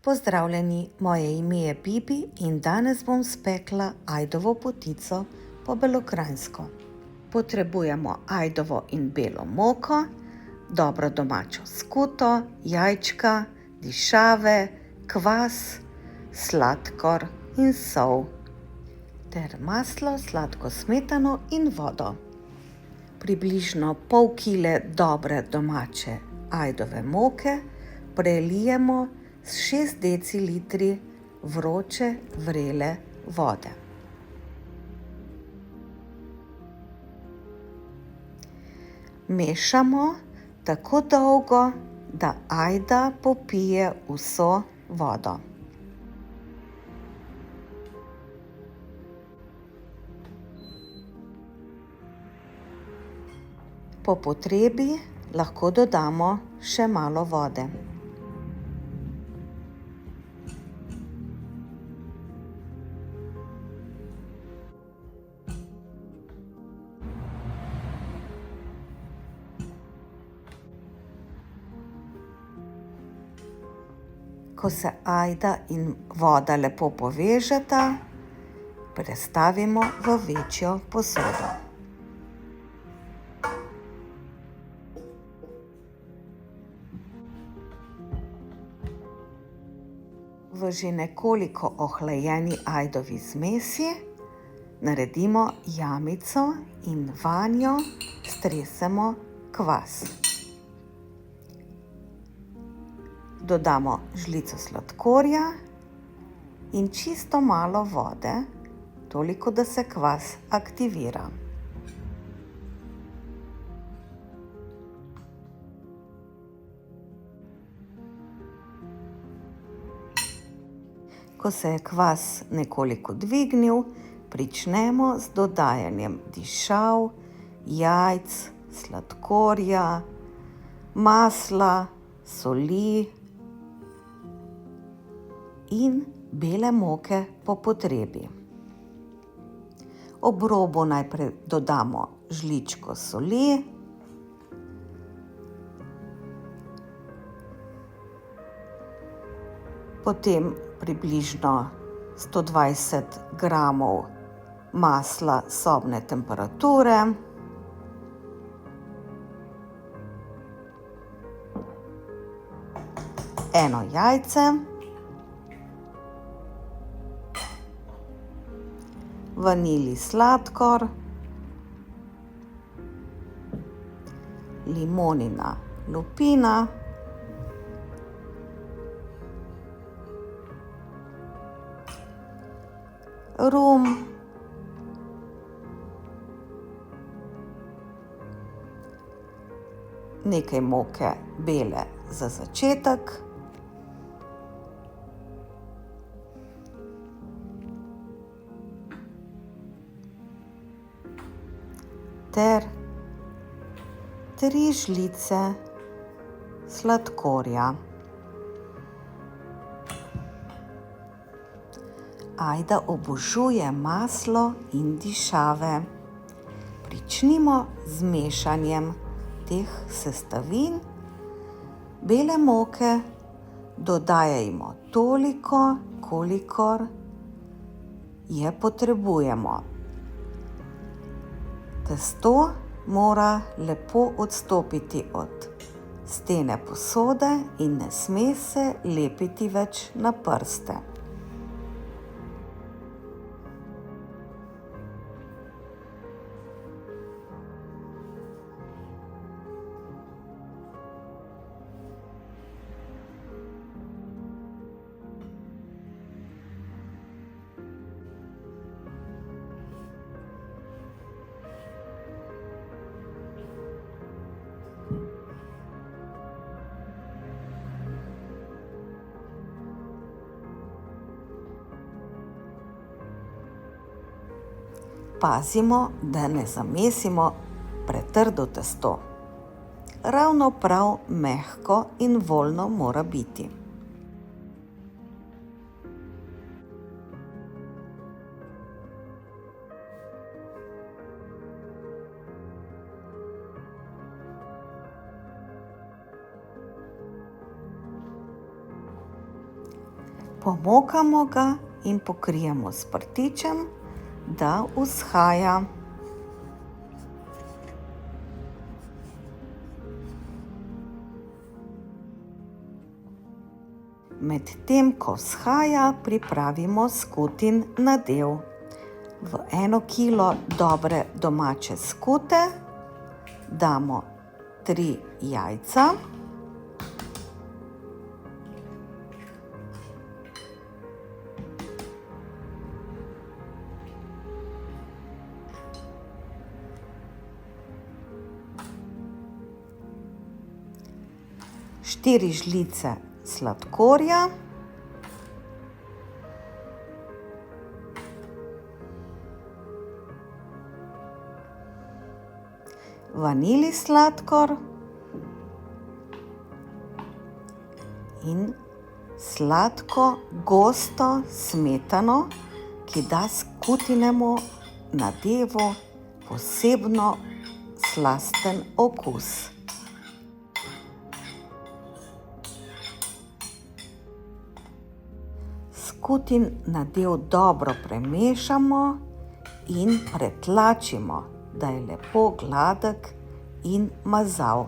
Pozdravljeni, moje ime je Bibi in danes bom spekla ajdovo potico po belokranjsko. Potrebujemo ajdovo in belo moko, dobro domačo skuto, jajčka, dišave, kvas, sladkor in sol ter maslo, sladko smetano in vodo. Približno pol kile dobre domače ajdove moke prelijemo s 6 decilitri vroče vrele vode. Mešamo tako dolgo, da ajda popije vso vodo. Po potrebi lahko dodamo še malo vode. Ko se ajda in voda lepo povežeta, prestavimo v večjo posodo. V že nekoliko ohlajeni ajdovi zmesi naredimo jamico in vanjo stresemo kvas. Dodamo žlico sladkorja in čisto malo vode, toliko, da se kvas aktivira. Ko se je kvas nekoliko dvignil, pričnemo z dodajanjem dišav, jajc, sladkorja, masla, soli in bele moke po potrebi. Ob robu najprej dodamo žličko soli, potem približno 120 gramov masla sobne temperature, eno jajce, vanilij sladkor, limonina lupina, rum, nekaj moke bele za začetek, ter 3 žlice sladkorja. Ajda obožuje maslo in dišave. Pričnimo z mešanjem teh sestavin. Bele moke dodajajmo toliko, kolikor je potrebujemo. Testo mora lepo odstopiti od stene posode in ne sme se lepiti več na prste. Pazimo, da ne zamesimo pretrdo testo. Ravno prav mehko in voljno mora biti. Pomokamo ga in pokrijemo s prtičem, da vzhaja. Medtem ko vzhaja, pripravimo skutin nadev. V 1 kilo dobre domače skute damo 3 jajca, štiri žlice sladkorja, vanilij sladkor in sladko gosto smetano, ki da skutinemu nadevu posebno slasten okus. Skutin nadev dobro premešamo in pretlačimo, da je lepo gladek in mazav.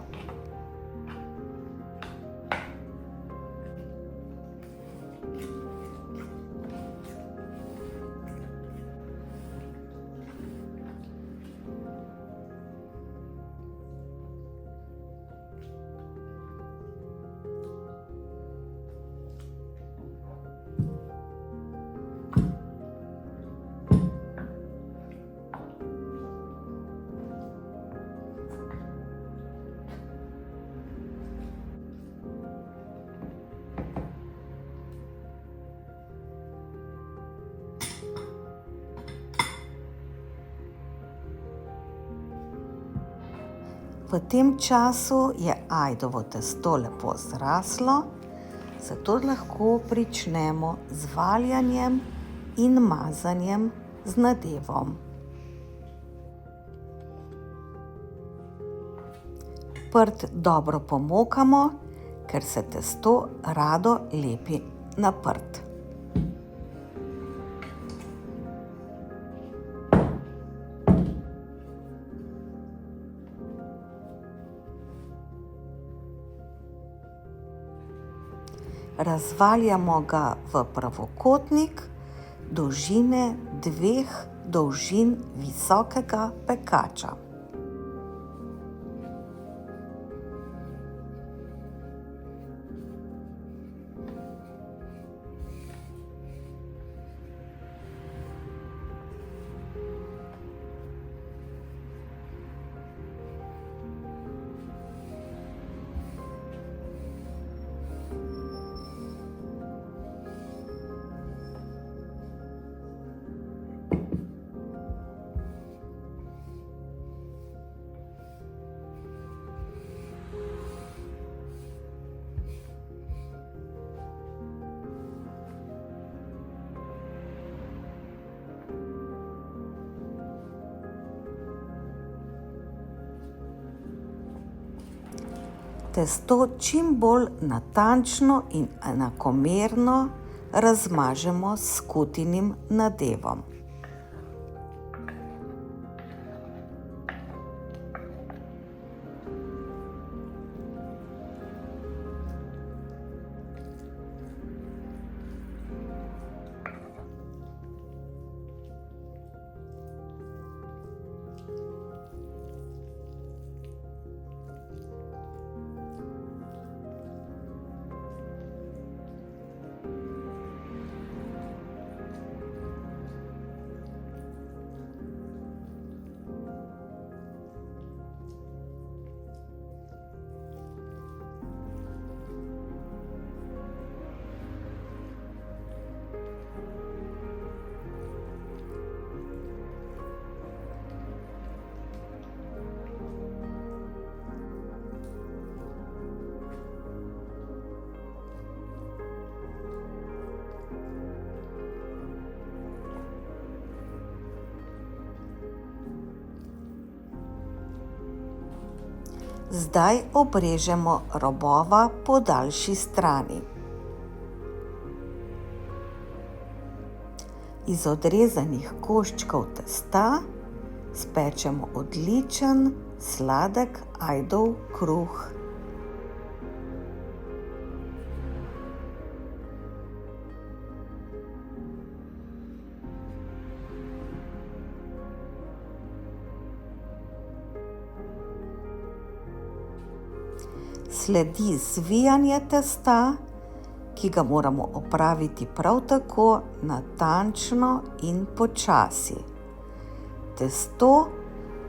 V tem času je ajdovo testo lepo zraslo, zato lahko pričnemo z valjanjem in mazanjem z nadevom. Prt dobro pomokamo, ker se testo rado lepi na prt. Razvaljamo ga v pravokotnik dolžine 2 dolžin visokega pekača. Testo čim bolj natančno in enakomerno razmažemo s skutinim nadevom. Zdaj obrežemo robova po daljši strani. Iz odrezanih koščkov testa spečemo odličen, sladek ajdov kruh. Sledi zvijanje testa, ki ga moramo opraviti prav tako natančno in počasi. Testo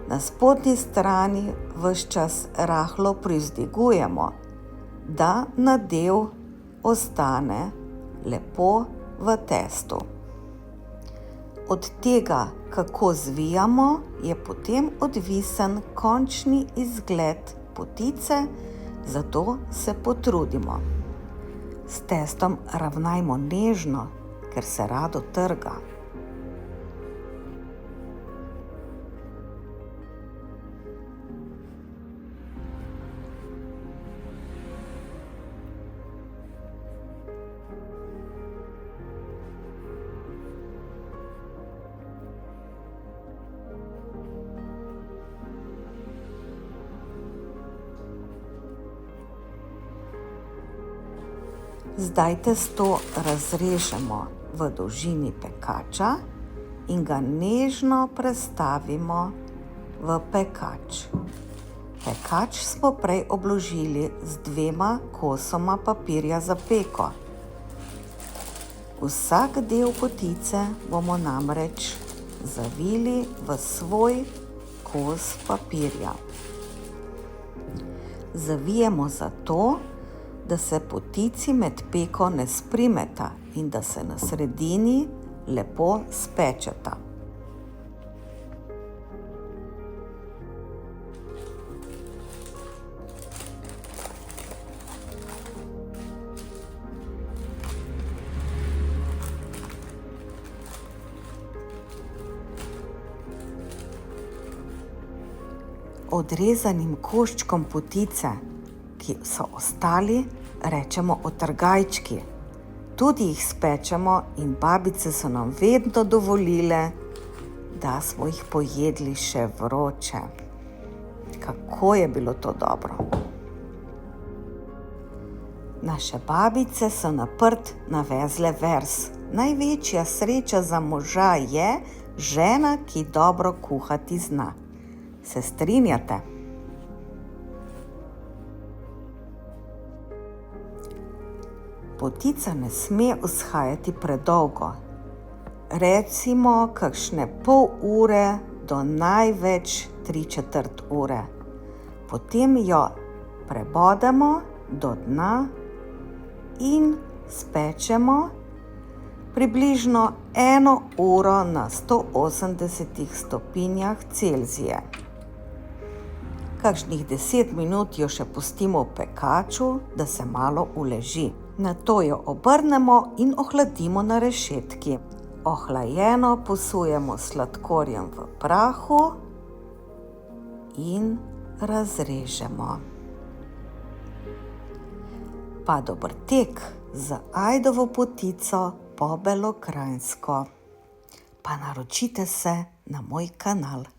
na spodnji strani ves čas rahlo privzdigujemo, da nadev ostane lepo v testu. Od tega, kako zvijamo, je potem odvisen končni izgled potice, zato se potrudimo. S testom ravnajmo nežno, ker se rado trga. Zdaj testo razrežemo v dolžini pekača in ga nežno prestavimo v pekač. Pekač smo prej obložili z 2 kosoma papirja za peko. Vsak del potice bomo namreč zavili v svoj kos papirja. Zavijemo zato, da se potici med peko ne sprimeta in da se na sredini lepo spečeta. Odrezanim koščkom potice, ki so ostali, rečemo otrgajčki. Tudi jih spečemo in babice so nam vedno dovolile, da smo jih pojedli še vroče. Kako je bilo to dobro! Naše babice so na prt navezle verz: največja sreča za moža je žena, ki dobro kuhati zna. Se strinjate? Potica ne sme vzhajati predolgo. Recimo kakšne pol ure do največ 3/4 ure. Potem jo prebodemo do dna in spečemo približno 1 uro na 180 stopinjah Celzija. Kakšnih 10 minut jo še pustimo v pekaču, da se malo uleži. Nato jo obrnemo in ohladimo na rešetki. Ohlajeno posujemo s sladkorjem v prahu in razrežemo. Pa dober tek z ajdovo potico po belokranjsko. Pa naročite se na moj kanal.